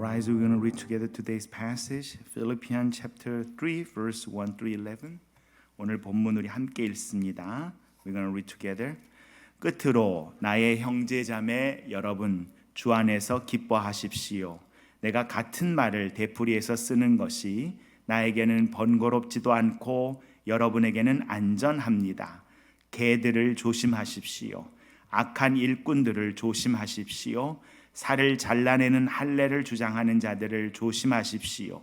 Alright, so we're going to read together today's passage, Philippians chapter 3, verse 1 through 11. 오늘 본문 우리 함께 읽습니다. We're going to read together. 끝으로 나의 형제 자매 여러분, 주 안에서 기뻐하십시오. 내가 같은 말을 되풀이해서 쓰는 것이 나에게는 번거롭지도 않고 여러분에게는 안전합니다. 개들을 조심하십시오. 악한 일꾼들을 조심하십시오. 살을 잘라내는 할례를 주장하는 자들을 조심하십시오.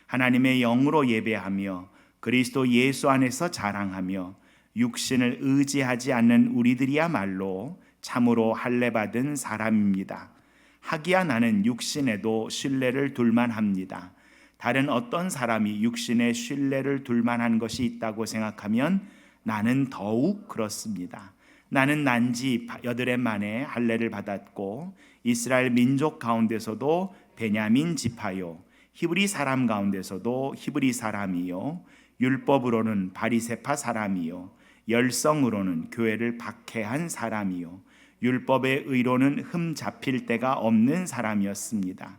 하나님의 영으로 예배하며 그리스도 예수 안에서 자랑하며 육신을 의지하지 않는 우리들이야말로 참으로 할례받은 사람입니다. 하기야 나는 육신에도 신뢰를 둘만 합니다. 다른 어떤 사람이 육신에 신뢰를 둘만한 것이 있다고 생각하면 나는 더욱 그렇습니다. 나는 난지 8해 만에 할례를 받았고 이스라엘 민족 가운데서도 베냐민 지파요, 히브리 사람 가운데서도 히브리 사람이요, 율법으로는 바리새파 사람이요, 열성으로는 교회를 박해한 사람이요, 율법의 의로는 흠 잡힐 데가 없는 사람이었습니다.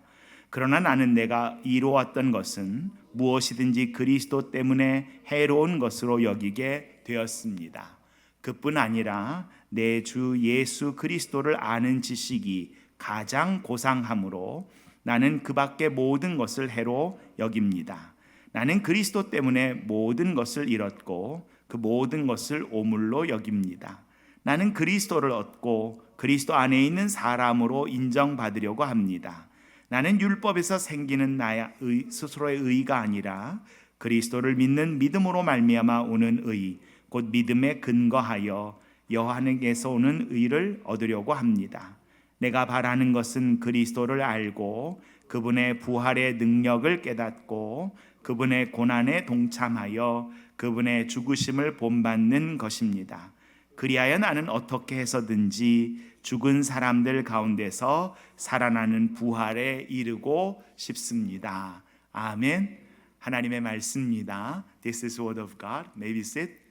그러나 나는 내가 이루었던 것은 무엇이든지 그리스도 때문에 해로운 것으로 여기게 되었습니다. 그뿐 아니라 내 주 예수 그리스도를 아는 지식이 가장 고상함으로 나는 그 밖의 모든 것을 해로 여깁니다. 나는 그리스도 때문에 모든 것을 잃었고 그 모든 것을 오물로 여깁니다. 나는 그리스도를 얻고 그리스도 안에 있는 사람으로 인정받으려고 합니다. 나는 율법에서 생기는 나의 스스로의 의가 아니라 그리스도를 믿는 믿음으로 말미암아 오는 의, 곧 믿음에 근거하여 여호와에게서 오는 의를 얻으려고 합니다. 내가 바라는 것은 그리스도를 알고 그분의 부활의 능력을 깨닫고 그분의 고난에 동참하여 그분의 죽으심을 본받는 것입니다. 그리하여 나는 어떻게 해서든지 죽은 사람들 가운데서 살아나는 부활에 이르고 싶습니다. 아멘. 하나님의 말씀입니다. This is word of God. Maybe sit.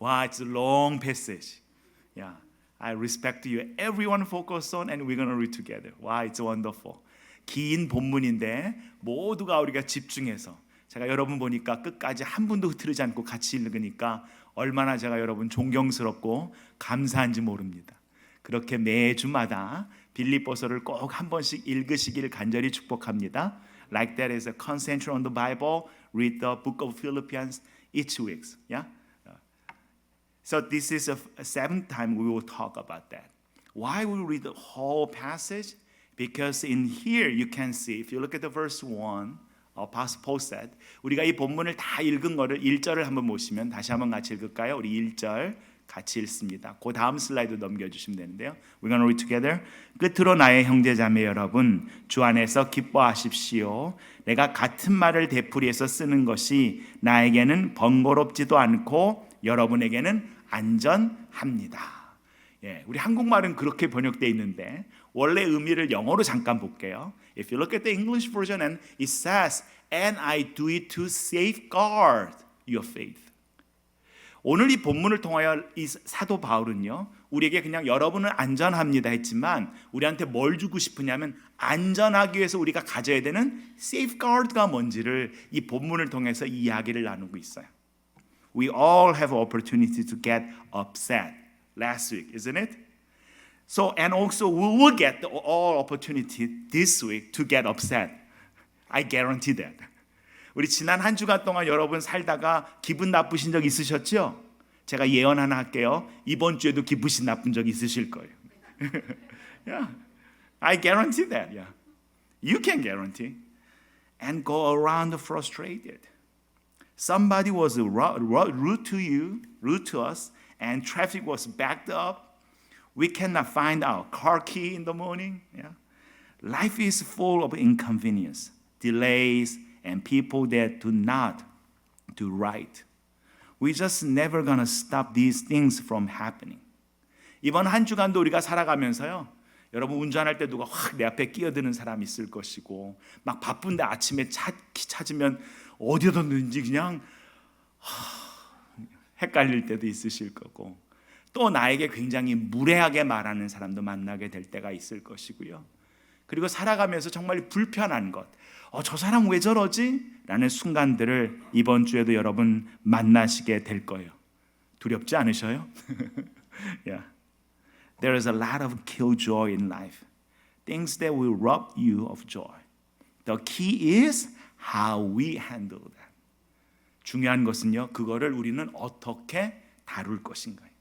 Wow, it's a long passage. Yeah, I respect you. Everyone focus on, and we're going to read together. Wow, it's wonderful. 긴 본문인데 모두가 우리가 집중해서 제가 여러분 보니까 끝까지 한 분도 흐트리지 않고 같이 읽으니까 얼마나 제가 여러분 존경스럽고 감사한지 모릅니다. 그렇게 매주마다 빌립보서를 꼭 한 번씩 읽으시길 간절히 축복합니다. Like that is a concentrate on the Bible. Read the book of Philippians each week. Yeah. So this is a seventh time we will talk about that. Why we read the whole passage? Because in here you can see, if you look at the verse 1, Apostle Paul said, 우리가 이 본문을 다 읽은 거를 1절을 한번 보시면 다시 한번 같이 읽을까요? 우리 1절 같이 읽습니다. 그 다음 슬라이드 넘겨주시면 되는데요. We're going to read together. 끝으로 나의 형제자매 여러분, 주 안에서 기뻐하십시오. 내가 같은 말을 되풀이해서 쓰는 것이 나에게는 번거롭지도 않고 여러분에게는 안전합니다. 예, 우리 한국말은 그렇게 번역되어 있는데 원래 의미를 영어로 잠깐 볼게요. If you look at the English version, and it says, "And I do it to safeguard your faith." 오늘 이 본문을 통하여 이 사도 바울은요, 우리에게 그냥 여러분은 안전합니다 했지만 우리한테 뭘 주고 싶으냐면 안전하기 위해서 우리가 가져야 되는 safeguard가 뭔지를 이 본문을 통해서 이야기를 나누고 있어요. We all have opportunity to get upset last week, isn't it? So, and also we will get all opportunity this week to get upset. I guarantee that. 우리 지난 한 주간 동안 여러분 살다가 기분 나쁘신 적 있으셨죠? 제가 예언 하나 할게요. 이번 주에도 기분 나쁜 적 있으실 거예요. Yeah, I guarantee that. Yeah, you can guarantee. And go around frustrated. Somebody was rude to you, rude to us, and traffic was backed up. We cannot find our car key in the morning. Yeah, life is full of inconvenience, delays, and people that do not do right. We just never gonna stop these things from happening. 이번 한 주간도 우리가 살아가면서요, 여러분 운전할 때 누가 확 내 앞에 끼어드는 사람이 있을 것이고, 막 바쁜데 아침에 찾으면 어디든지 그냥 헷갈릴 때도 있으실 거고, 또 나에게 굉장히 무례하게 말하는 사람도 만나게 될 때가 있을 것이고요. 그리고 살아가면서 정말 불편한 것, 저 사람 왜 저러지? 라는 순간들을 이번 주에도 여러분 만나시게 될 거예요. 두렵지 않으셔요? Yeah. There is a lot of killjoy in life. Things that will rob you of joy. The key is how we handle that. 중요한 것은요, 그거를 우리는 어떻게 다룰 것인가요?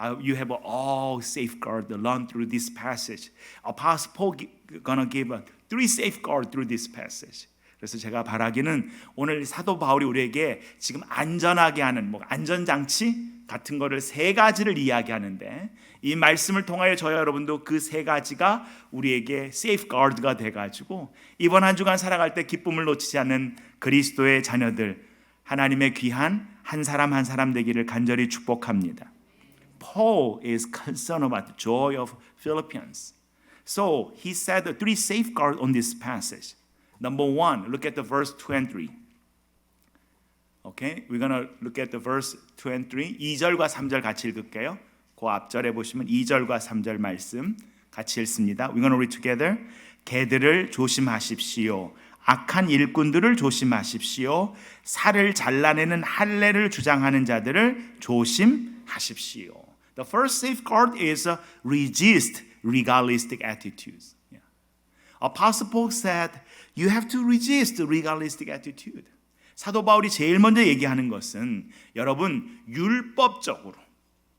You have all safeguard learned through this passage. Apostle Paul gonna give 3 safeguard through this passage. 그래서 제가 바라기는 오늘 사도 바울이 우리에게 지금 안전하게 하는 안전장치 같은 거를 3가지를 이야기하는데, 이 말씀을 통하여 저와 여러분도 그 3가지가 우리에게 safeguard가 돼가지고 이번 한 주간 살아갈 때 기쁨을 놓치지 않는 그리스도의 자녀들, 하나님의 귀한 한 사람 한 사람 되기를 간절히 축복합니다. Paul is concerned about the joy of Philippians. So he said 3 safeguards on this passage. Number 1, look at the verse 2 and 3. Okay, we're going to look at the verse 2 and 3. 2절과 3절 같이 읽을게요. 그 앞절에 보시면 2절과 3절 말씀 같이 읽습니다. We're going to read together. 개들을 조심하십시오. 악한 일꾼들을 조심하십시오. 살을 잘라내는 할례를 주장하는 자들을 조심하십시오. The first safeguard is resist legalistic attitudes. Yeah. Apostle Paul said, you have to resist legalistic attitude. 사도 바울이 제일 먼저 얘기하는 것은 여러분 율법적으로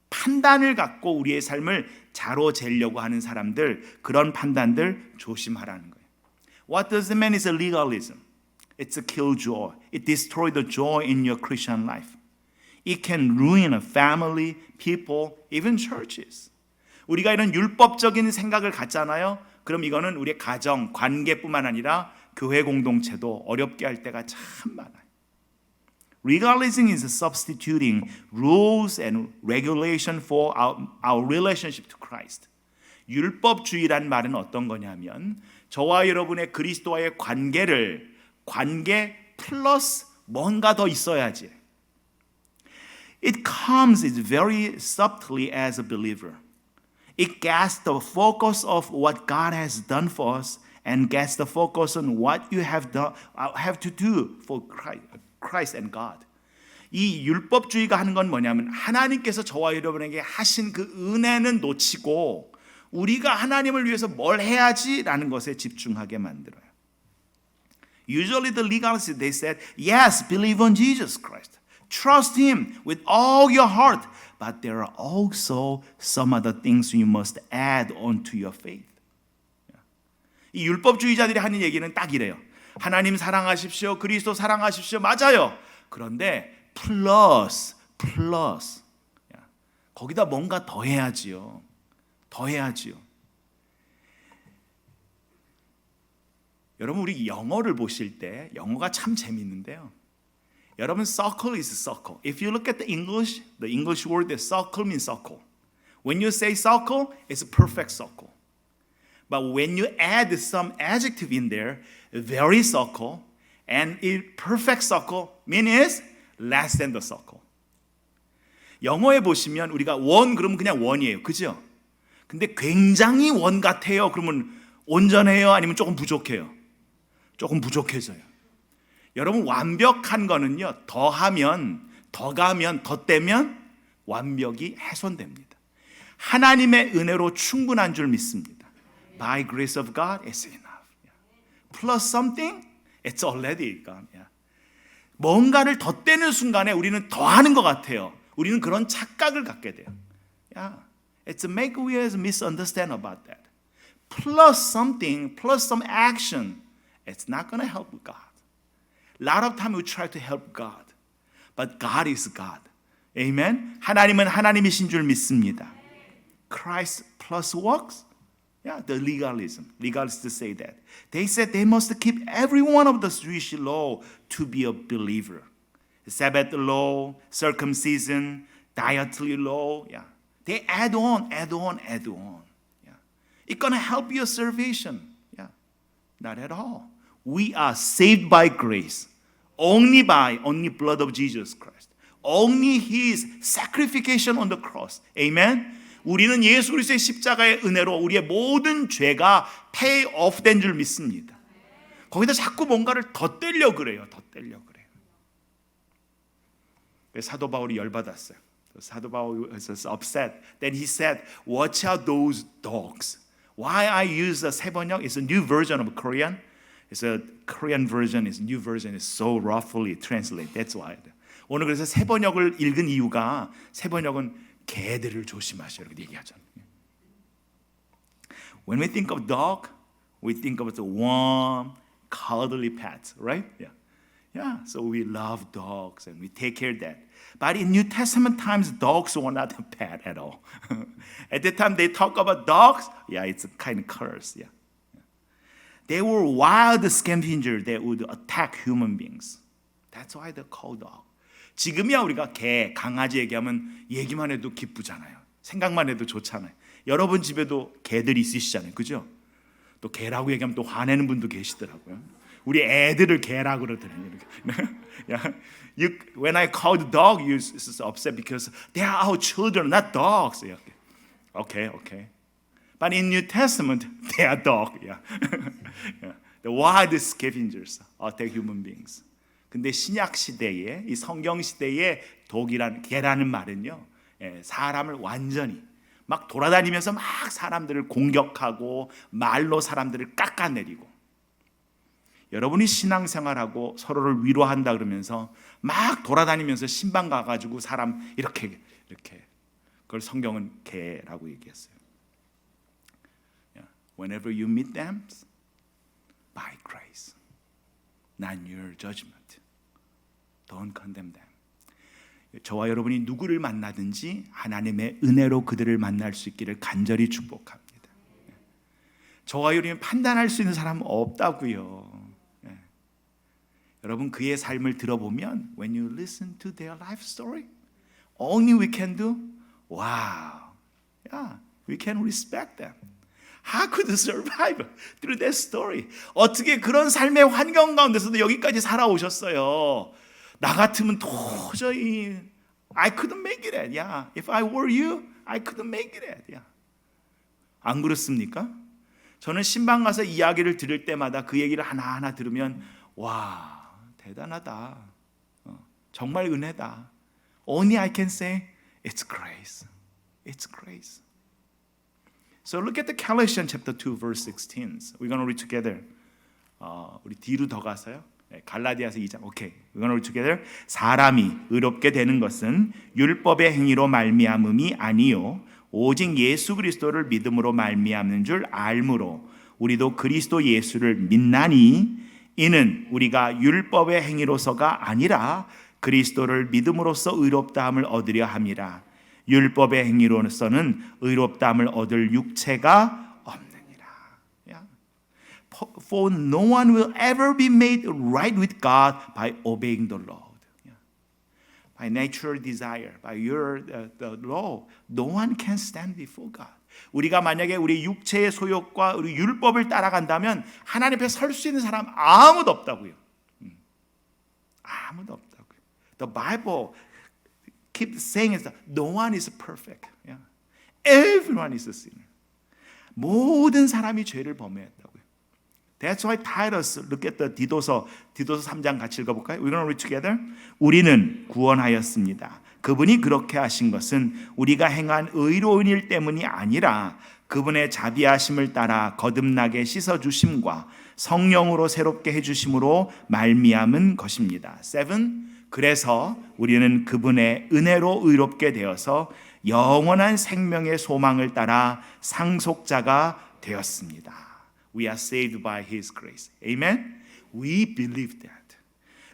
판단을 갖고 우리의 삶을 자로재려고 하는 사람들, 그런 판단들 조심하라는 거예요. What does it mean is a legalism? It's a killjoy. It destroys the joy in your Christian life. It can ruin a family, people, even churches. 우리가 이런 율법적인 생각을 갖잖아요. 그럼 이거는 우리의 가정, 관계뿐만 아니라 교회 공동체도 어렵게 할 때가 참 많아요. Legalism is substituting rules and regulation for our relationship to Christ. 율법주의란 말은 어떤 거냐면 저와 여러분의 그리스도와의 관계 플러스 뭔가 더 있어야지. It comes very subtly as a believer. It gets the focus of what God has done for us and gets the focus on what you have to do for Christ and God. 이 율법주의가 하는 건 뭐냐면 하나님께서 저와 여러분에게 하신 그 은혜는 놓치고 우리가 하나님을 위해서 뭘 해야지라는 것에 집중하게 만들어요. Usually the legalists, they said, yes, believe on Jesus Christ. Trust Him with all your heart. But there are also some other things you must add on to your faith. 이 율법주의자들이 하는 얘기는 딱 이래요. 하나님 사랑하십시오. 그리스도 사랑하십시오. 맞아요. 그런데 플러스 거기다 뭔가 더 해야지요. 여러분 우리 영어를 보실 때 영어가 참 재밌는데요. 여러분 circle is circle. If you look at the English word circle means circle. When you say circle, it's a perfect circle. But when you add some adjective in there, very circle, and perfect circle means less than the circle. 영어에 보시면 우리가 원 그러면 그냥 원이에요. 그죠? 근데 굉장히 원 같아요. 그러면 온전해요? 아니면 조금 부족해요? 조금 부족해져요. 여러분 완벽한 거는요. 더하면, 더 가면, 더 떼면 완벽이 훼손됩니다. 하나님의 은혜로 충분한 줄 믿습니다. By grace of God, it's enough. Plus something, it's already gone. 뭔가를 더 떼는 순간에 우리는 더 하는 것 같아요. 우리는 그런 착각을 갖게 돼요. It's a make we misunderstand about that. Plus something, plus some action, it's not going to help God. A lot of time we try to help God, but God is God. Amen. 하나님은 하나님이신 줄 믿습니다. Christ plus works. Yeah, the legalists say that. They said they must keep every one of the Jewish law to be a believer. Sabbath law, circumcision, dietary law. Yeah, they add on. Yeah, it's gonna help your salvation. Yeah, not at all. We are saved by grace, only blood of Jesus Christ, only His sacrifice on the cross. Amen. 우리는 예수 그리스도의 십자가의 은혜로 우리의 모든 죄가 pay off 된 줄 믿습니다. 거기다 자꾸 뭔가를 덧대려 그래요. 덧대려 그래요. 사도 바울이 열받았어요. 사도 바울 was upset. Then he said, "Watch out those dogs." Why I use the 새 번역? It's a new version of Korean. It's a Korean version. It's a new version. It's so roughly translated. That's why. 오늘 그래서 새 번역을 읽은 이유가 새 번역은 개들을 조심하셔 이렇게 얘기하잖아요. When we think of dog, we think of the warm, cuddly pets, right? Yeah. Yeah, so we love dogs and we take care of that. But in New Testament times, dogs were not a pet at all. At that time, they talk about dogs. Yeah, it's a kind of curse. Yeah. They were wild scavengers that would attack human beings. That's why they're called dog. 지금이야 우리가 개, 강아지 얘기하면 얘기만 해도 기쁘잖아요. 생각만 해도 좋잖아요. 여러분 집에도 개들이 있으시잖아요. 그죠? 또 개라고 얘기하면 또 화내는 분도 계시더라고요. 우리 애들을 개라고 그러더라고요. When I called dog, you're upset because they are our children, not dogs. Okay. But in New Testament, they are dogs. Yeah. The wild scavengers attack human beings. 근데 신약 시대에 이 성경 시대에 독이란 개라는 말은요, 사람을 완전히 막 돌아다니면서 막 사람들을 공격하고 말로 사람들을 깎아내리고, 여러분이 신앙생활하고 서로를 위로한다 그러면서 막 돌아다니면서 신방 가가지고 사람 이렇게 그걸 성경은 개라고 얘기했어요. Whenever you meet them, by grace, not your judgment. Don't condemn them. 저와 여러분이 누구를 만나든지 하나님의 은혜로 그들을 만날 수 있기를 간절히 축복합니다. 저와 여러분이 판단할 수 있는 사람은 없다고요. 여러분 그의 삶을 들어보면 when you listen to their life story, only we can do, wow, yeah, we can respect them. How could they survive through that story? 어떻게 그런 삶의 환경 가운데서도 여기까지 살아오셨어요? 나 같으면 도저히 I couldn't make it. Yeah, if I were you, I couldn't make it. Yeah. 안 그렇습니까? 저는 신방 가서 이야기를 들을 때마다 그 얘기를 하나하나 들으면 와, 대단하다. 정말 은혜다. Only I can say it's grace. It's grace. So look at the Galatians chapter 2 verse 16. We're going to read together. 우리 뒤로 더 가서요. 갈라디아서 2장. 오케이. We're going to read together. 사람이 의롭게 되는 것은 율법의 행위로 말미암음이 아니요 오직 예수 그리스도를 믿음으로 말미암는 줄 알므로 우리도 그리스도 예수를 믿나니 이는 우리가 율법의 행위로서가 아니라 그리스도를 믿음으로써 의롭다함을 얻으려 함이라. 율법의 행위로서는 의롭다함을 얻을 육체가 없느니라. Yeah. For no one will ever be made right with God by obeying the Lord. Yeah. By natural desire, by the law, no one can stand before God. 우리가 만약에 우리 육체의 소욕과 우리 율법을 따라간다면 하나님 앞에 설 수 있는 사람 아무도 없다고요. 아무도 없다고요. The Bible keep saying is that no one is perfect. Yeah. Everyone is a sinner. 모든 사람이 죄를 범했다고요. That's why Titus, look at the 디도서 3장 같이 읽어볼까요? We're going to read together. 우리는 구원하였습니다. 그분이 그렇게 하신 것은 우리가 행한 의로운 일 때문이 아니라 그분의 자비하심을 따라 거듭나게 씻어주심과 성령으로 새롭게 해주심으로 말미암은 것입니다. 7. 그래서 우리는 그분의 은혜로 의롭게 되어서 영원한 생명의 소망을 따라 상속자가 되었습니다. We are saved by His grace. Amen? We believe that.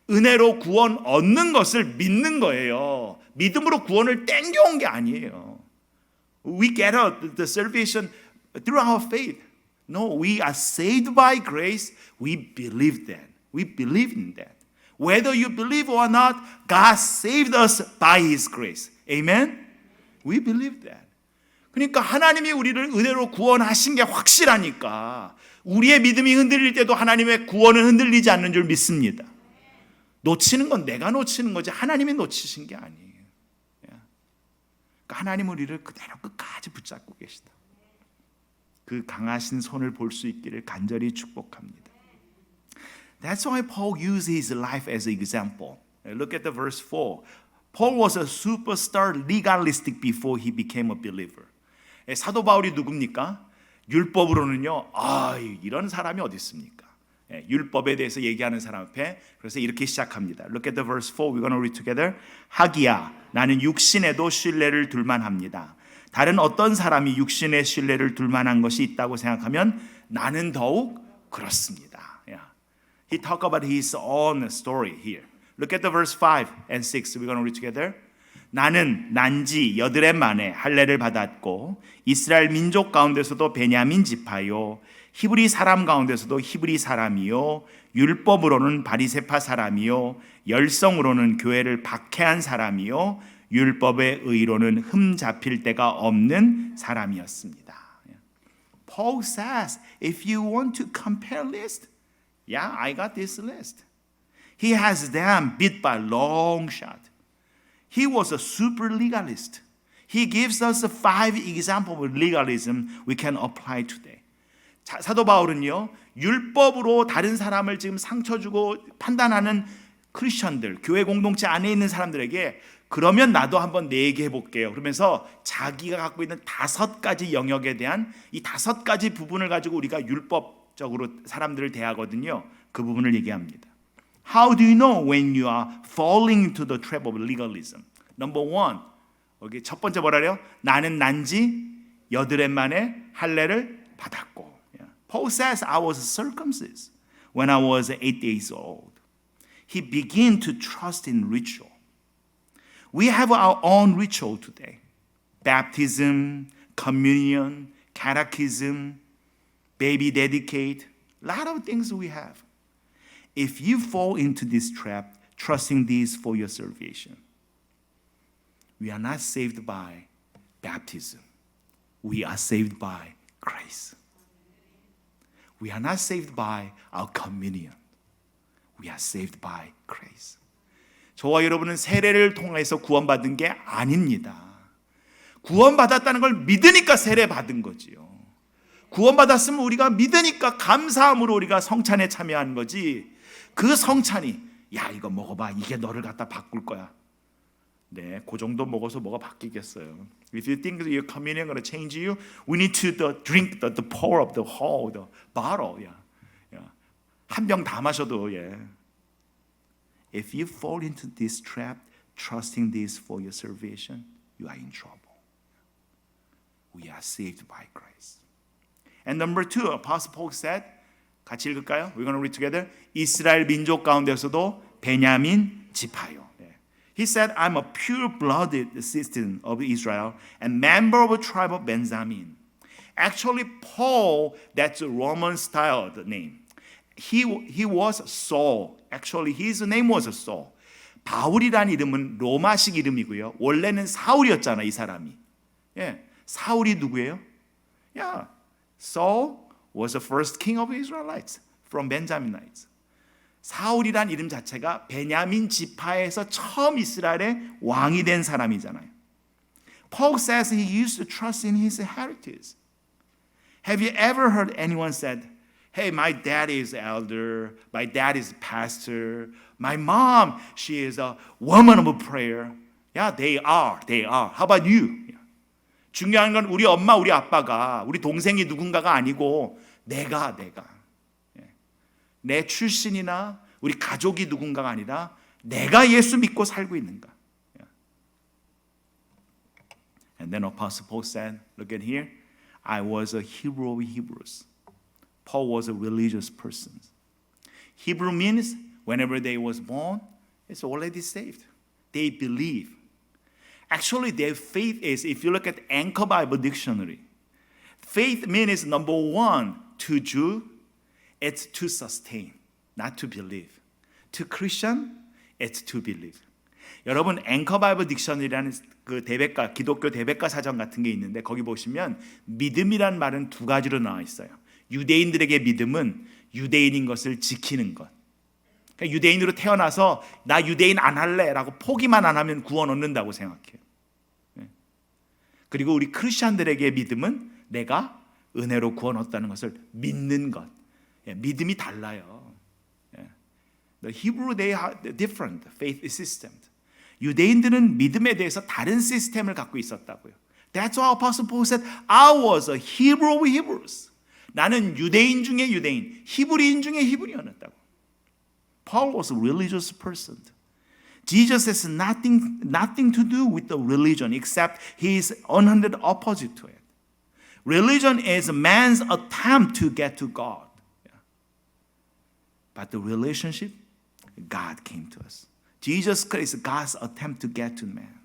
은혜로 구원 얻는 것을 믿는 거예요. 믿음으로 구원을 땡겨온 게 아니에요. We get the salvation through our faith. No, we are saved by grace. We believe that. We believe in that. Whether you believe or not, God saved us by His grace. Amen? We believe that. 그러니까 하나님이 우리를 은혜로 구원하신 게 확실하니까 우리의 믿음이 흔들릴 때도 하나님의 구원은 흔들리지 않는 줄 믿습니다. 놓치는 건 내가 놓치는 거지 하나님이 놓치신 게 아니에요. 그러니까 하나님은 우리를 그대로 끝까지 붙잡고 계시다. 그 강하신 손을 볼 수 있기를 간절히 축복합니다. That's why Paul used his life as an example. Look at the verse 4. Paul was a superstar legalistic before he became a believer. 사도 바울이 누굽니까? 율법으로는요. 이런 사람이 어디 있습니까? 율법에 대해서 얘기하는 사람 앞에 그래서 이렇게 시작합니다. Look at the verse 4. We're going to read together. 하기야 나는 육신에도 신뢰를 둘 만합니다. 다른 어떤 사람이 육신에 신뢰를 둘 만한 것이 있다고 생각하면 나는 더욱 그렇습니다. He talked about his own story here. Look at the verse 5 and 6. We're going to read together. 나는 난지 여드렛 만에 할례를 받았고 이스라엘 민족 가운데서도 베냐민 지파요 히브리 사람 가운데서도 히브리 사람이요 율법으로는 바리새파 사람이요 열성으로는 교회를 박해한 사람이요 율법의 의로는 흠 잡힐 데가 없는 사람이었습니다. Paul says, if you want to compare list, yeah, I got this list. He has them beat by long shot. He was a super legalist. He gives us 5 examples of legalism we can apply today. 사도 바울은요, 율법으로 다른 사람을 지금 상처 주고 판단하는 크리스천들, 교회 공동체 안에 있는 사람들에게 그러면 나도 한번 내 얘기 해볼게요. 그러면서 자기가 갖고 있는 5가지 영역에 대한 이 5가지 부분을 가지고 우리가 율법적으로 사람들을 대하거든요. 그 부분을 얘기합니다. How do you know when you are falling into the trap of legalism? Number 1. 여기 첫 번째 뭐라래요? 나는 난지 여드렛 만에 할례를 받았고. Paul says I was circumcised when I was 8 days old. He began to trust in ritual. We have our own ritual today. Baptism, communion, catechism, baby dedicate, a lot of things we have. If you fall into this trap, trusting these for your salvation, we are not saved by baptism. We are saved by grace. We are not saved by our communion. We are saved by grace. 저와 여러분은 세례를 통해서 구원받은 게 아닙니다. 구원받았다는 걸 믿으니까 세례 받은 거지요. 구원받았으면 우리가 믿으니까 감사함으로 우리가 성찬에 참여한 거지. 그 성찬이 야 이거 먹어봐 이게 너를 갖다 바꿀 거야. 네, 그 정도 먹어서 뭐가 바뀌겠어요. If you think your communion going to change you, we need to drink the pour of the whole the bottle. 한 병 다 마셔도 If you fall into this trap, trusting this for your salvation, you are in trouble. We are saved by grace. And number 2, Apostle Paul said, 같이 읽을까요? We're going to read together. 이스라엘 민족 가운데서도 베냐민 지파요. He said, I'm a pure-blooded citizen of Israel and member of a tribe of Benjamin. Actually, Paul, that's a Roman style name. He was Saul. Actually, his name was Saul. 바울이라는 이름은 로마식 이름이고요. 원래는 사울이었잖아, 이 사람이. 사울이 누구예요? Saul was the first king of Israelites from Benjaminites. 사울이란 이름 자체가 베냐민 지파에서 처음 이스라엘의 왕이 된 사람이잖아요. Paul says he used to trust in his heritage. Have you ever heard anyone said, hey, my dad is elder, my dad is pastor, my mom, she is a woman of prayer. Yeah, they are. How about you? 중요한 건 우리 엄마, 우리 아빠가, 우리 동생이 누군가가 아니고 내가. 내 출신이나 우리 가족이 누군가가 아니라 내가 예수 믿고 살고 있는가. And then Apostle Paul said, look at here, I was a Hebrew of Hebrews. Paul was a religious person. Hebrew means whenever they was born, it's already saved. They believe. Actually, their faith is, if you look at Anchor Bible Dictionary, faith means number 1, to Jew, it's to sustain, not to believe. To Christian, it's to believe. 여러분, 앵커 바이블 딕셔너리라는 그 대백과 기독교 대백과 사전 같은 게 있는데 거기 보시면 믿음이란 말은 2가지로 나와 있어요. 유대인들에게 믿음은 유대인인 것을 지키는 것. 그러니까 유대인으로 태어나서 나 유대인 안 할래라고 포기만 안 하면 구원 얻는다고 생각해요. 그리고 우리 크리스천들에게 믿음은 내가 은혜로 구원 얻었다는 것을 믿는 것. 믿음이 달라요. The Hebrew they have different faith systems. 유대인들은 믿음에 대해서 다른 시스템을 갖고 있었다고요. That's why Apostle Paul said, I was a Hebrew of Hebrews. 나는 유대인 중에 유대인, 히브리인 중에 히브리인이었다고. Paul was a religious person. Jesus has nothing to do with the religion except he is 100 opposite to it. Religion is man's attempt to get to God. But the relationship, God came to us. Jesus Christ is God's attempt to get to man.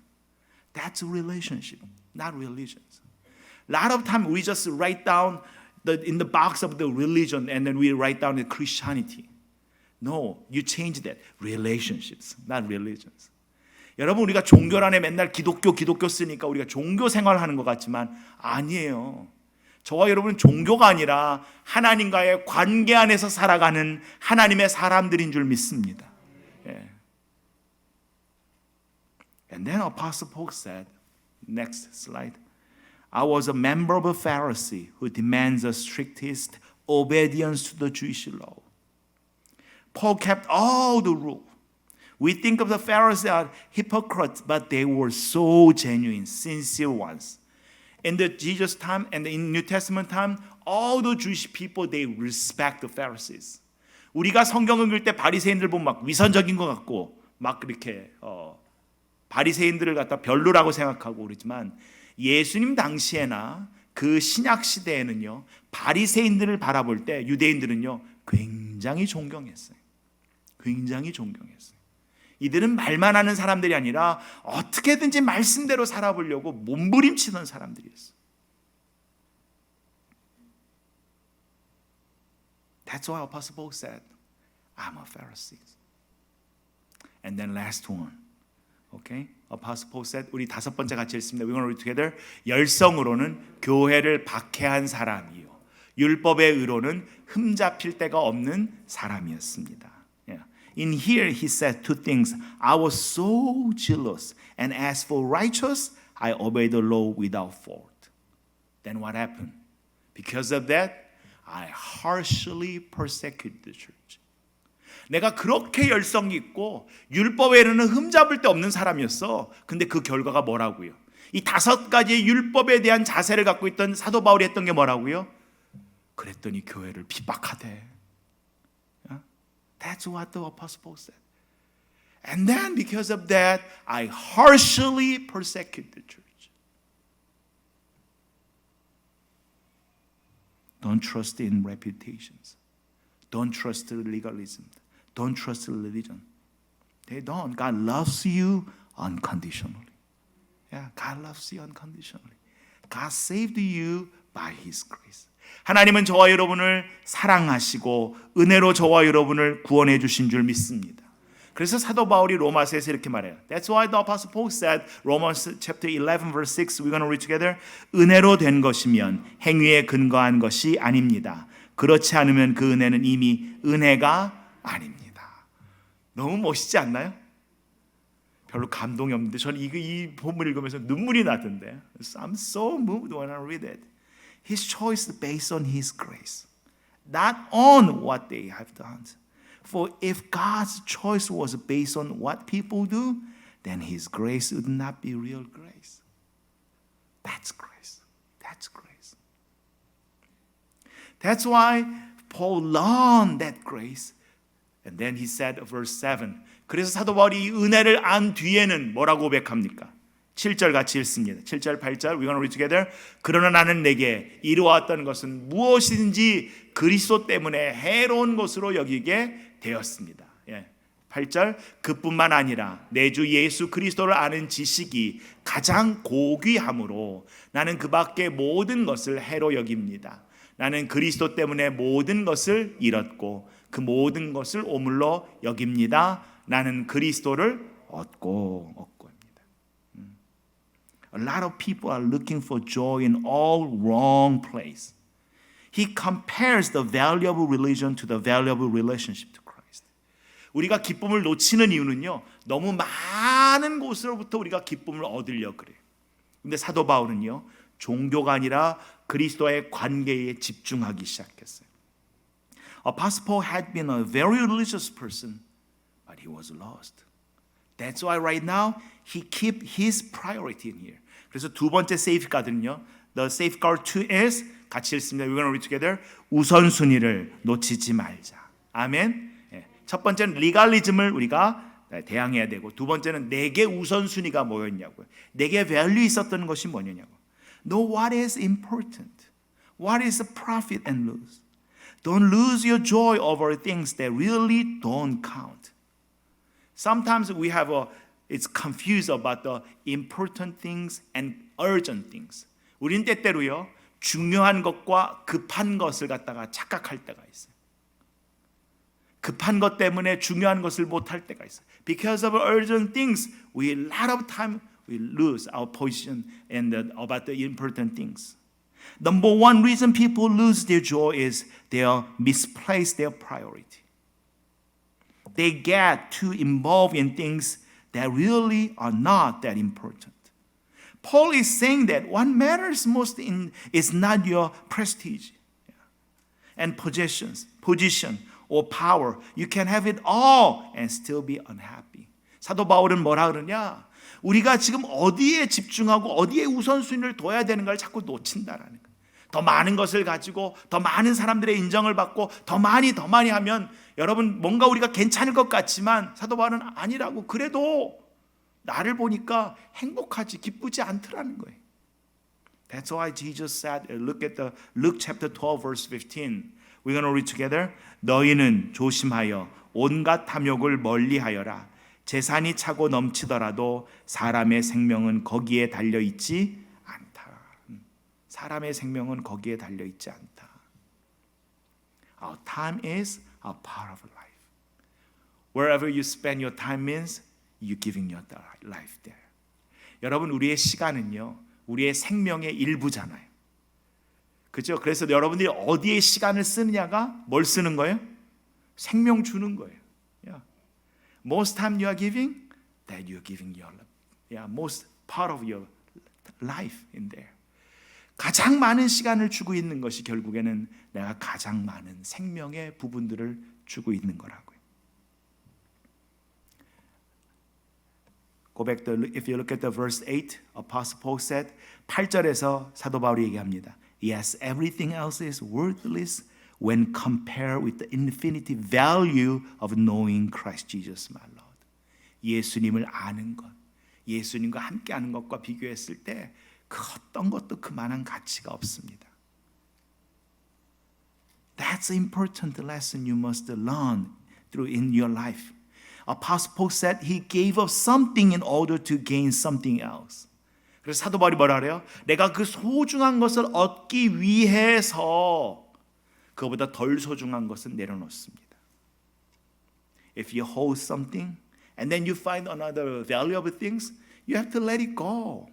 That's a relationship, not religions. A lot of time we just write down in the box of the religion and then we write down the Christianity. No, you change that. Relationships, not religions. 여러분 우리가 종교란에 맨날 기독교 쓰니까 우리가 종교 생활하는 것 같지만 아니에요. 저와 여러분은 종교가 아니라 하나님과의 관계 안에서 살아가는 하나님의 사람들인 줄 믿습니다. 예. And then Apostle Paul said, next slide, I was a member of a Pharisee who demands the strictest obedience to the Jewish law. Paul kept all the rules. We think of the Pharisees as hypocrites, but they were so genuine, sincere ones. In the Jesus time and in New Testament time, all the Jewish people, they respect the Pharisees. 우리가 성경 읽을 때 바리새인들 보면 막 위선적인 것 같고 막 그렇게 바리새인들을 갖다 별로라고 생각하고 그러지만 예수님 당시에나 그 신약 시대에는요 바리새인들을 바라볼 때 유대인들은요 굉장히 존경했어요. 굉장히 존경했어요. 이들은 말만 하는 사람들이 아니라 어떻게든지 말씀대로 살아보려고 몸부림치던 사람들이었어요. That's why Apostle Paul said, I'm a Pharisee. And then last one. Okay? Apostle Paul said, 우리 다섯 번째 같이 읽습니다. We're going to read together. 열성으로는 교회를 박해한 사람이요. 율법의 의로는 흠잡힐 데가 없는 사람이었습니다. Yeah. In here he said two things. I was so jealous, and as for righteous, I obeyed the law without fault. Then what happened? Because of that, I harshly persecuted the church. 내가 그렇게 열성이 있고 율법에는 흠잡을 데 없는 사람이었어. 근데 그 결과가 뭐라고요? 이 다섯 가지의 율법에 대한 자세를 갖고 있던 사도 바울이 했던 게 뭐라고요? 그랬더니 교회를 핍박하대. That's what the Apostle Paul said. And then because of that, I harshly persecuted the church. Don't trust in reputations. Don't trust legalism. Don't trust religion. They don't. God loves you unconditionally. Yeah, God loves you unconditionally. God saved you by His grace. 하나님은 저와 여러분을 사랑하시고 은혜로 저와 여러분을 구원해 주신 줄 믿습니다. 그래서 사도 바울이 로마서에서 이렇게 말해요. That's why the Apostle Paul said, Romans chapter 11 verse 6, we're going to read together. 은혜로 된 것이면 행위에 근거한 것이 아닙니다. 그렇지 않으면 그 은혜는 이미 은혜가 아닙니다. 너무 멋있지 않나요? 별로 감동이 없는데 저는 이 본문 읽으면서 눈물이 나던데. I'm so moved when I read it. His choice is based on His grace, not on what they have done. For if God's choice was based on what people do, then His grace would not be real grace. That's grace. That's grace. That's why Paul learned that grace. And then he said, verse 7. 그래서 사도 바울이 이 은혜를 안 뒤에는 뭐라고 고백합니까? 7절 같이 읽습니다. 7절, 8절. We're going to read together. 그러나 나는 내게 이루어왔던 것은 무엇이든지 그리스도 때문에 해로운 것으로 여기게 되었습니다. 8절. 그뿐만 아니라 내 주 예수 그리스도를 아는 지식이 가장 고귀함으로 나는 그 밖의 모든 것을 해로 여깁니다. 나는 그리스도 때문에 모든 것을 잃었고 그 모든 것을 오물로 여깁니다. 나는 그리스도를 얻고 합니다. A lot of people are looking for joy in all wrong place. He compares the value of religion to the value of relationship to Christ. 우리가 기쁨을 놓치는 이유는요. 너무 많은 곳으로부터 우리가 기쁨을 얻으려 그래요. 근데 사도 바울은요, 종교가 아니라 그리스도의 관계에 집중하기 시작했어요. Apostle Paul had been a very religious person, but he was lost. That's why right now he keep his priority in here. 그래서 두 번째 safeguard는요, the safeguard 2 is, 같이 읽습니다. We're going to read together. 우선순위를 놓치지 말자. 아멘. 첫 번째는 리갈리즘을 우리가 대항해야 되고, 두 번째는 내게 우선순위가 뭐였냐고요. 내게 value 있었던 것이 뭐냐고. Know what is important. What is the profit and lose. Don't lose your joy over things that really don't count. Sometimes we have it's confused about the important things and urgent things. 우린 때때로요, 중요한 것과 급한 것을 갖다가 착각할 때가 있어요. 급한 것 때문에 중요한 것을 못할 때가 있어요. Because of urgent things, we a lot of time we lose our position and about the important things. Number one reason people lose their joy is they misplace their priority. They get too involved in things that really are not that important. Paul is saying that what matters most is not your prestige and position or power. You can have it all and still be unhappy. 사도 바울은 뭐라 그러냐? 우리가 지금 어디에 집중하고 어디에 우선순위를 둬야 되는가를 자꾸 놓친다라는 거예요. 더 많은 것을 가지고 더 많은 사람들의 인정을 받고 더 많이 하면 여러분 뭔가 우리가 괜찮을 것 같지만 사도 바울은 아니라고. 그래도 나를 보니까 행복하지 기쁘지 않더라는 거예요. That's why Jesus said, look at the Luke chapter 12 verse 15. We're going to read together. 너희는 조심하여 온갖 탐욕을 멀리하여라. 재산이 차고 넘치더라도 사람의 생명은 거기에 달려 있지 않다. 사람의 생명은 거기에 달려 있지 않다. Our time is a part of life. Wherever you spend your time means you're giving your life there. 여러분, 우리의 시간은요, 우리의 생명의 일부잖아요. 그렇죠? 그래서 여러분들이 어디에 시간을 쓰느냐가 뭘 쓰는 거예요? 생명 주는 거예요. Yeah. Most time you are giving, that you are giving your most part of your life in there. 가장 많은 시간을 주고 있는 것이 결국에는 내가 가장 많은 생명의 부분들을 주고 있는 거라고요. Go back to, if you look at the verse 8, Apostle Paul said, 8절에서 사도 바울이 얘기합니다. Yes, everything else is worthless when compared with the infinite value of knowing Christ Jesus my Lord. 예수님을 아는 것, 예수님과 함께하는 것과 비교했을 때 그 어떤 것도 그만한 가치가 없습니다. That's an important lesson you must learn through in your life. Apostle Paul said he gave up something in order to gain something else. 그래서 사도 바울이 뭐라 그래요? 내가 그 소중한 것을 얻기 위해서 그보다 덜 소중한 것은 내려놓습니다. If you hold something and then you find another valuable things, you have to let it go.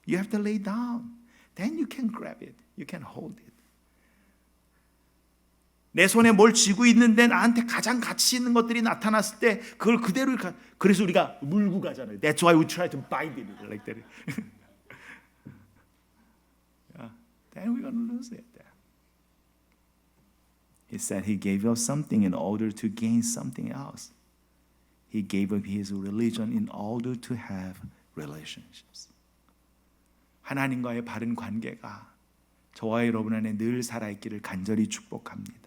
You have to lay down. Then you can grab it. You can hold it. 내 손에 뭘 쥐고 있는데 나한테 가장 가치 있는 것들이 나타났을 때 그걸 그대로 그래서 우리가 물고 가잖아요. That's why we try to bind it like that. Yeah. Then we're going to lose it. He said he gave up something in order to gain something else. He gave up his religion in order to have relationships. 하나님과의 바른 관계가 저와 여러분 안에 늘 살아있기를 간절히 축복합니다.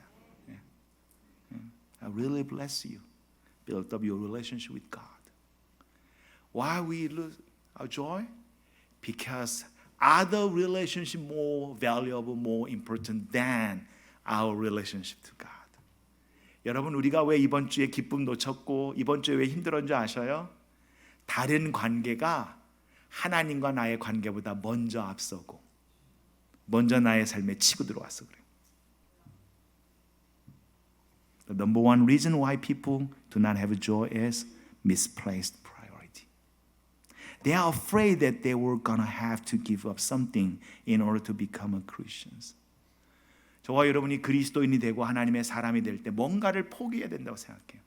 I really bless you. Build up your relationship with God. Why we lose our joy? Because other relationship more valuable, more important than our relationship to God. 여러분, 우리가 왜 이번 주에 기쁨 놓쳤고 이번 주에 왜 힘들었는지 아셔요? 다른 관계가 하나님과 나의 관계보다 먼저 앞서고 먼저 나의 삶에 치고 들어와서 그래요. The number one reason why people do not have joy is misplaced priority. They are afraid that they were gonna have to give up something in order to become a Christians. 저와 여러분이 그리스도인이 되고 하나님의 사람이 될 때 뭔가를 포기해야 된다고 생각해요.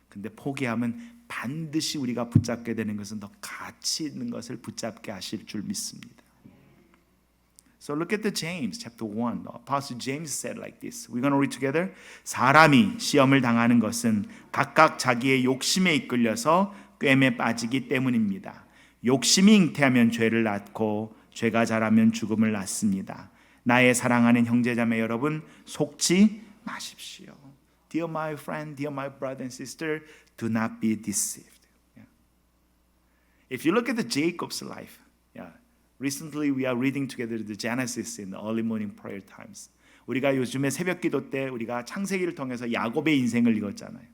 근데 포기하면 반드시 우리가 붙잡게 되는 것은 더 가치 있는 것을 붙잡게 하실 줄 믿습니다. So look at the James chapter 1. Apostle James said like this. We're going to read together. 사람이 시험을 당하는 것은 각각 자기의 욕심에 이끌려서 꿰매 빠지기 때문입니다. 욕심이 잉태하면 죄를 낳고 죄가 자라면 죽음을 낳습니다. 나의 사랑하는 형제자매 여러분, 속지 마십시오. Dear my friend, dear my brother and sister, do not be deceived. If you look at the Jacob's life, recently we are reading together the Genesis in the early morning prayer times. 우리가 요즘에 새벽기도 때 우리가 창세기를 통해서 야곱의 인생을 읽었잖아요.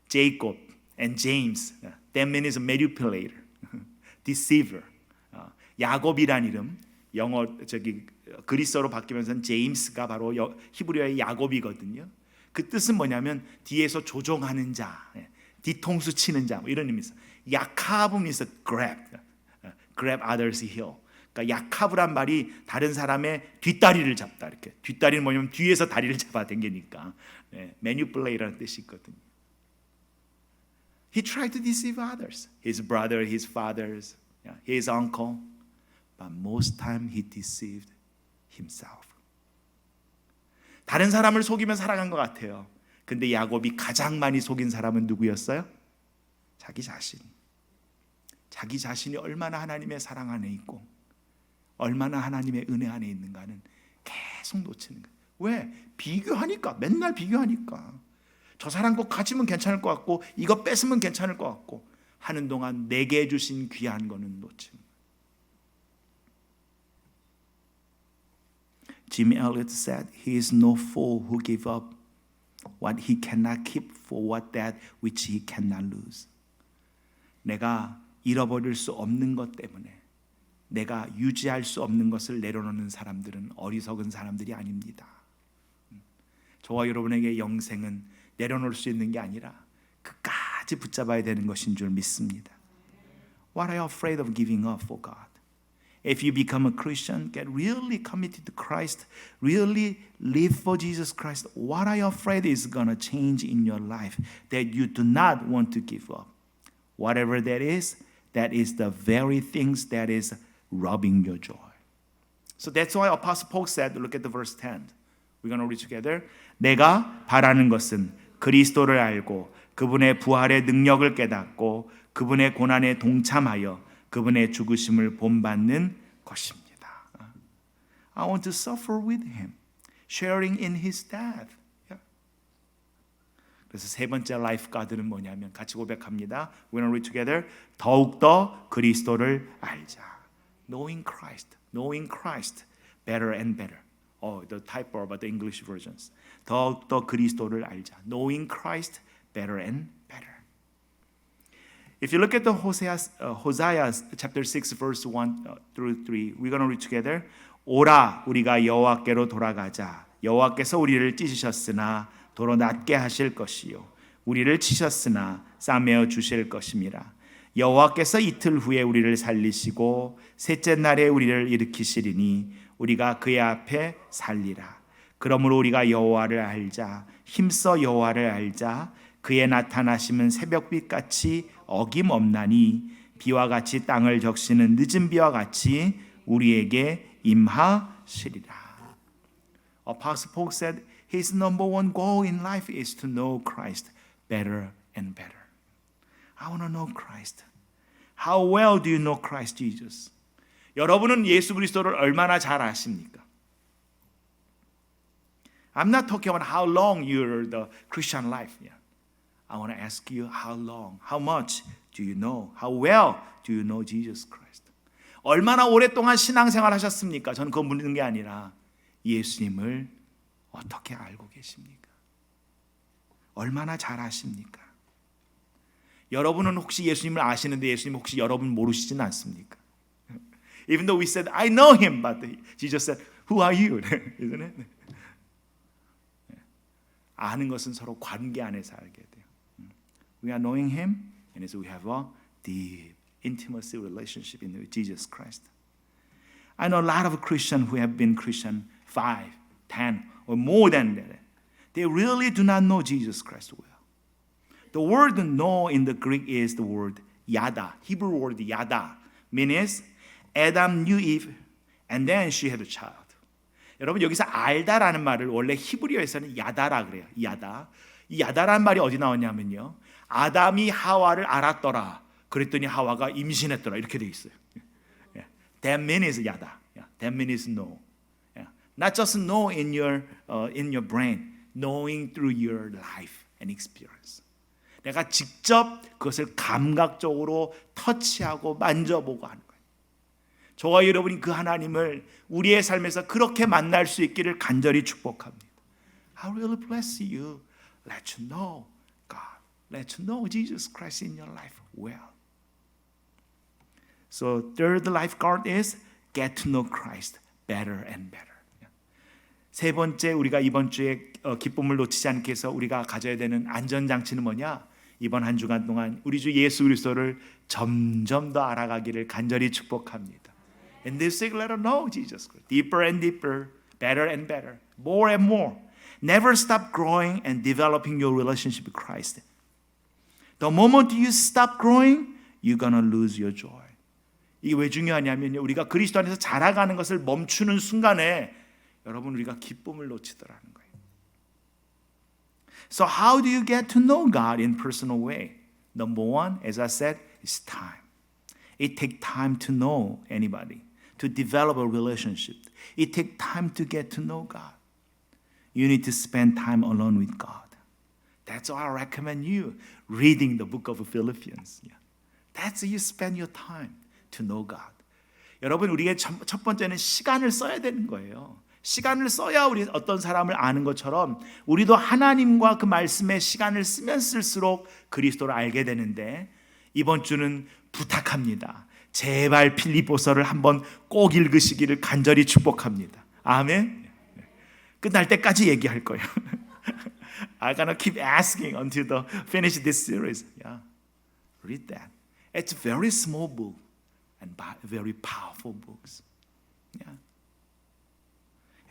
Jacob and James, that man is a manipulator, deceiver. 야곱이란 이름, 영어 그리스어로 바뀌면서 제임스가 바로 히브리어의 야곱이거든요. 그 뜻은 뭐냐면 뒤에서 조종하는 자, 뒤통수 치는 자, 뭐 이런 의미에서 야카브는 is grab others heel. 그러니까 야카브란 말이 다른 사람의 뒷다리를 잡다 이렇게. 뒷다리는 뭐냐면 뒤에서 다리를 잡아 당기니까 manipulate라는 뜻이 있거든요. He tried to deceive others, his brother, his fathers, his uncle, but most time he deceived himself. 다른 사람을 속이면 살아간 것 같아요. 근데 야곱이 가장 많이 속인 사람은 누구였어요? 자기 자신. 자기 자신이 얼마나 하나님의 사랑 안에 있고 얼마나 하나님의 은혜 안에 있는가는 계속 놓치는 거예요. 왜? 비교하니까. 맨날 비교하니까. 저 사람 거 가지면 괜찮을 것 같고 이거 뺏으면 괜찮을 것 같고 하는 동안 내게 주신 귀한 거는 놓치는 거예요. Jim Elliot said, "He is no fool who give up what he cannot keep for what that which he cannot lose." 내가 잃어버릴 수 없는 것 때문에 내가 유지할 수 없는 것을 내려놓는 사람들은 어리석은 사람들이 아닙니다. 저와 여러분에게 영생은 내려놓을 수 있는 게 아니라 끝까지 붙잡아야 되는 것인 줄 믿습니다. What are you afraid of giving up for God? If you become a Christian, get really committed to Christ, really live for Jesus Christ, what are you afraid is going to change in your life that you do not want to give up? Whatever that is the very things that is robbing your joy. So that's why Apostle Paul said, look at the verse 10. We're going to read together. 내가 바라는 것은 그리스도를 알고 그분의 부활의 능력을 깨닫고 그분의 고난에 동참하여 그분의 죽으심을 본받는 것입니다. I want to suffer with him, sharing in his death. 그래서 세 번째 라이프 가드는 뭐냐면 같이 고백합니다. We're going to read together. 더욱더 그리스도를 알자. Knowing Christ better and better. The typo about the English versions. 더욱더 그리스도를 알자. Knowing Christ better and better. If you look at the Hosea chapter 6 verse 1 through 3, we're going to read together. 오라 우리가 여호와께로 돌아가자. 여호와께서 우리를 찢으셨으나 도로 낫게 하실 것이요 우리를 치셨으나 싸매어 주실 것임이라. 여호와께서 이틀 후에 우리를 살리시고 셋째 날에 우리를 일으키시리니 우리가 그의 앞에 살리라. 그러므로 우리가 여호와를 알자. 힘써 여호와를 알자. 그의 나타나심은 새벽빛같이 어김없나니 비와 같이 땅을 적시는 늦은 비와 같이 우리에게 임하시리라. Apostle Paul said his number one goal in life is to know Christ better and better. I want to know Christ. How well do you know Christ Jesus? 여러분은 예수 그리스도를 얼마나 잘 아십니까? I'm not talking about how long you're the Christian life. Yeah. I want to ask you how long, how much do you know? How well do you know Jesus Christ? 얼마나 오랫동안 신앙생활 하셨습니까? 저는 그거 묻는 게 아니라 예수님을 어떻게 알고 계십니까? 얼마나 잘 아십니까? 여러분은 혹시 예수님을 아시는데 예수님 혹시 여러분 모르시진 않습니까? Even though we said, I know him, but Jesus said, who are you? Isn't it? 아는 것은 서로 관계 안에서 알게 돼요. We are knowing him, and so we have a deep intimacy relationship with Jesus Christ. I know a lot of Christians who have been Christian 5, 10, or more than that. They really do not know Jesus Christ well. The word know in the Greek is the word yada. Hebrew word yada means Adam knew Eve and then she had a child. 여러분 여기서 알다라는 말을 원래 히브리어에서는 야다라 그래요. 야다. 이 야다라는 말이 어디 나왔냐면요. 아담이 하와를 알았더라. 그랬더니 하와가 임신했더라. 이렇게 돼 있어요. That means 야다. That means know. Not just know in your brain, knowing through your life and experience. 내가 직접 그것을 감각적으로 터치하고 만져보고 하는 거예요. 저와 여러분이 그 하나님을 우리의 삶에서 그렇게 만날 수 있기를 간절히 축복합니다. I really bless you. Let you know God. Let you know Jesus Christ in your life well. So third lifeguard is get to know Christ better and better. 세 번째 우리가 이번 주에 기쁨을 놓치지 않게 해서 우리가 가져야 되는 안전장치는 뭐냐? 이번 한 주간 동안 우리 주 예수 그리스도를 점점 더 알아가기를 간절히 축복합니다. In this week, let us know Jesus Christ deeper and deeper, better and better, more and more. Never stop growing and developing your relationship with Christ. The moment you stop growing, you're gonna lose your joy. 이게 왜 중요하냐면요, 우리가 그리스도 안에서 자라가는 것을 멈추는 순간에 여러분 우리가 기쁨을 놓치더라는 거예요. So how do you get to know God in personal way? Number one, as I said, is time. It takes time to know anybody, to develop a relationship. It takes time to get to know God. You need to spend time alone with God. That's why I recommend you reading the book of Philippians. That's how you spend your time to know God. 여러분 우리의 첫 번째는 시간을 써야 되는 거예요. 시간을 써야 우리 어떤 사람을 아는 것처럼 우리도 하나님과 그 말씀에 시간을 쓰면 쓸수록 그리스도를 알게 되는데 이번 주는 부탁합니다. 제발 빌립보서를 한번 꼭 읽으시기를 간절히 축복합니다. 아멘. 끝날 때까지 얘기할 거예요. I'm gonna keep asking until the finish this series. Yeah, read that. It's a very small book and very powerful books. Yeah.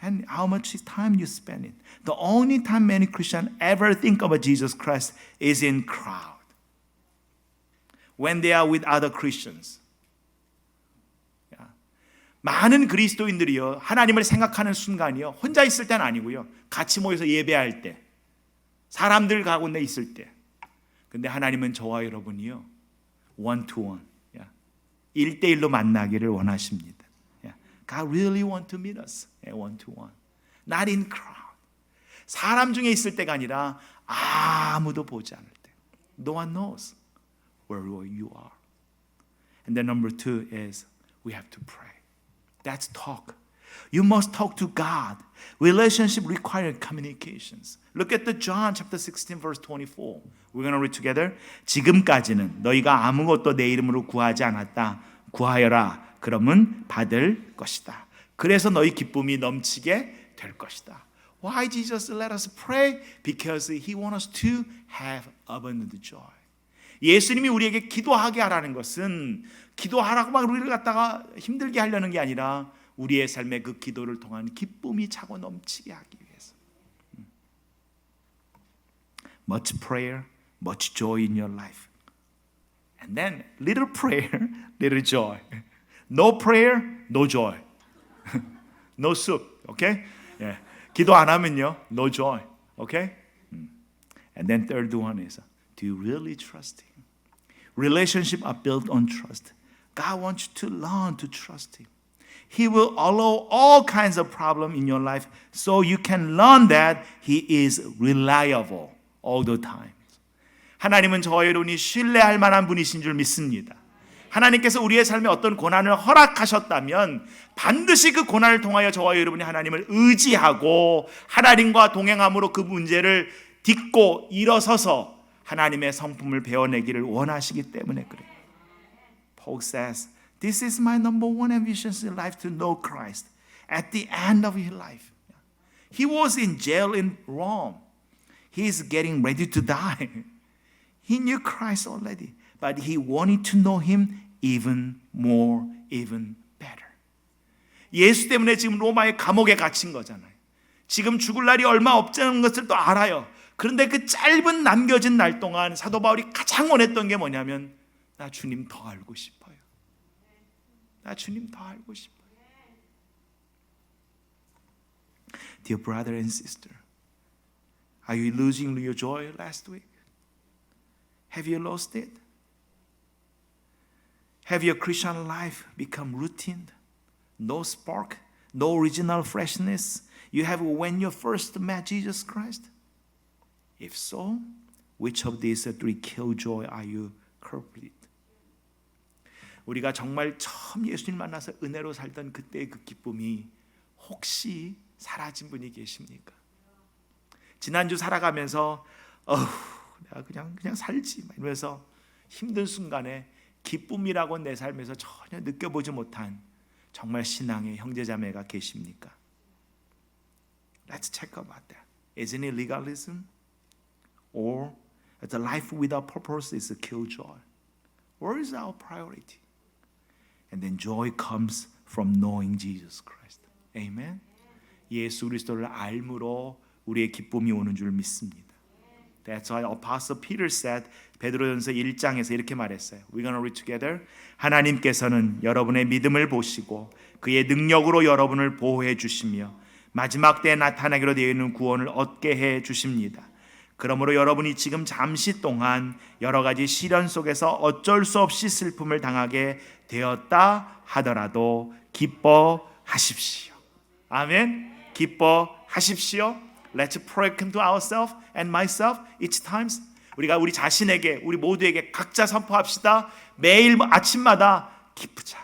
And how much time you spend it. The only time many Christians ever think about Jesus Christ is in crowd. When they are with other Christians. Yeah. 많은 그리스도인들이요 하나님을 생각하는 순간이요 혼자 있을 때는 아니고요 같이 모여서 예배할 때 사람들 가운데 있을 때 근데 하나님은 저와 여러분이요 one to one 1대1로 만나기를 원하십니다. God really want to meet us one to one, not in crowd. 사람 중에 있을 때가 아니라 아무도 보지 않을 때. No one knows where you are. And then number two is we have to pray. That's talk. You must talk to God. Relationship requires communications. Look at the John chapter 16 verse 24. We're going to read together. 지금까지는 너희가 아무것도 내 이름으로 구하지 않았다. 구하여라. 그러면 받을 것이다. 그래서 너희 기쁨이 넘치게 될 것이다. Why Jesus let us pray? Because He wants us to have abundant joy. 예수님이 우리에게 기도하게 하라는 것은 기도하라고 막 우리를 갖다가 힘들게 하려는 게 아니라 우리의 삶의 그 기도를 통한 기쁨이 차고 넘치게 하기 위해서. Much prayer, much joy in your life. And then little prayer, little joy. No prayer, no joy. No soup, okay? Yeah. 기도 안 하면요, no joy, okay? And then third one is, do you really trust Him? Relationships are built on trust. God wants you to learn to trust Him. He will allow all kinds of problems in your life so you can learn that He is reliable all the time. 하나님은 저와 여러분이 신뢰할 만한 분이신 줄 믿습니다. 하나님께서 우리의 삶에 어떤 고난을 허락하셨다면 반드시 그 고난을 통하여 저와 여러분이 하나님을 의지하고 하나님과 동행함으로 그 문제를 딛고 일어서서 하나님의 성품을 배워내기를 원하시기 때문에 그래요. Paul says, this is my number one ambition in life to know Christ at the end of his life. He was in jail in Rome. He is getting ready to die. He knew Christ already, but he wanted to know Him even more, even better. 예수 때문에 지금 로마의 감옥에 갇힌 거잖아요. 지금 죽을 날이 얼마 없다는 것을 또 알아요. 그런데 그 짧은 남겨진 날 동안 사도 바울이 가장 원했던 게 뭐냐면 나 주님 더 알고 싶어요. 나 주님 더 알고 싶어요. Dear brother and sister, are you losing your joy last week? Have you lost it? Have your Christian life become routine? No spark, no original freshness you have when you first met Jesus Christ? If so, which of these three killjoy are you culprit? 우리가 정말 처음 예수님 만나서 은혜로 살던 그때의 그 기쁨이 혹시 사라진 분이 계십니까? 지난주 살아가면서 내가 그냥 살지 이러면서 힘든 순간에 기쁨이라고 내 삶에서 전혀 느껴보지 못한 정말 신앙의 형제자매가 계십니까? Let's check about that. Isn't it legalism? Or the life without purpose is a killjoy? Where is our priority? And then joy comes from knowing Jesus Christ. Amen. 예수 그리스도를 알므로 우리의 기쁨이 오는 줄 믿습니다. That's why Apostle Peter said, 베드로전서 1장에서 이렇게 말했어요. We're going to read together. 하나님께서는 여러분의 믿음을 보시고 그의 능력으로 여러분을 보호해 주시며 마지막 때에 나타나기로 되어 있는 구원을 얻게 해 주십니다. 그러므로 여러분이 지금 잠시 동안 여러 가지 시련 속에서 어쩔 수 없이 슬픔을 당하게 되었다 하더라도 기뻐하십시오. 아멘. 기뻐하십시오. Let's pray to ourselves and myself each time. 우리가 우리 자신에게, 우리 모두에게 각자 선포합시다. 매일 아침마다 기쁘자.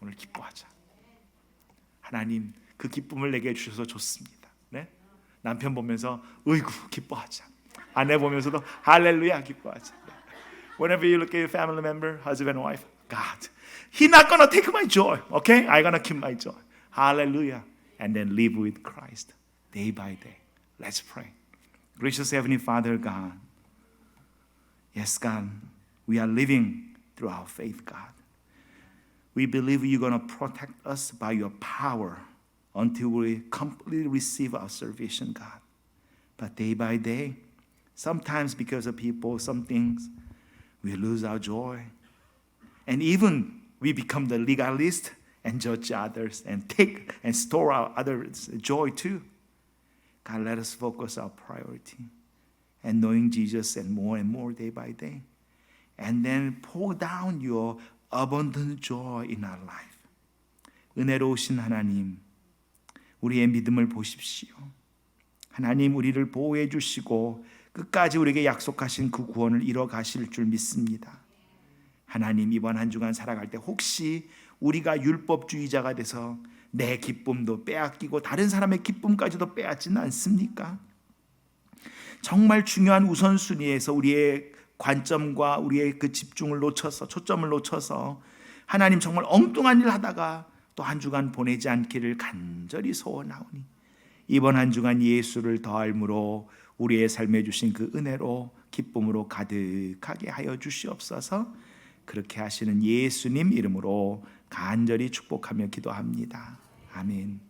오늘 기뻐하자. 하나님 그 기쁨을 내게 주셔서 좋습니다. 네? 남편 보면서 으이구 기뻐하자. 아내 보면서도 할렐루야 기뻐하자. Whenever you look at your family member, husband and wife, God, He's not gonna take my joy. Okay, I'm gonna keep my joy. Hallelujah. And then live with Christ day by day. Let's pray. Gracious Heavenly Father, God. Yes, God, we are living through our faith, God. We believe you're going to protect us by your power until we completely receive our salvation, God. But day by day, sometimes because of people, some things, we lose our joy. And even we become the legalist and judge others and take and store our others' joy too. God, let us focus our priority and knowing Jesus and more day by day. And then pour down your abundant joy in our life. 은혜로우신 하나님, 우리의 믿음을 보십시오. 하나님 우리를 보호해 주시고 끝까지 우리에게 약속하신 그 구원을 이뤄 가실 줄 믿습니다. 하나님 이번 한 주간 살아갈 때 혹시 우리가 율법주의자가 돼서 내 기쁨도 빼앗기고 다른 사람의 기쁨까지도 빼앗지는 않습니까? 정말 중요한 우선순위에서 우리의 관점과 우리의 그 집중을 놓쳐서 초점을 놓쳐서 하나님 정말 엉뚱한 일 하다가 또 한 주간 보내지 않기를 간절히 소원하오니 이번 한 주간 예수를 더 알므로 우리의 삶에 주신 그 은혜로 기쁨으로 가득하게 하여 주시옵소서. 그렇게 하시는 예수님 이름으로 간절히 축복하며 기도합니다. 아멘.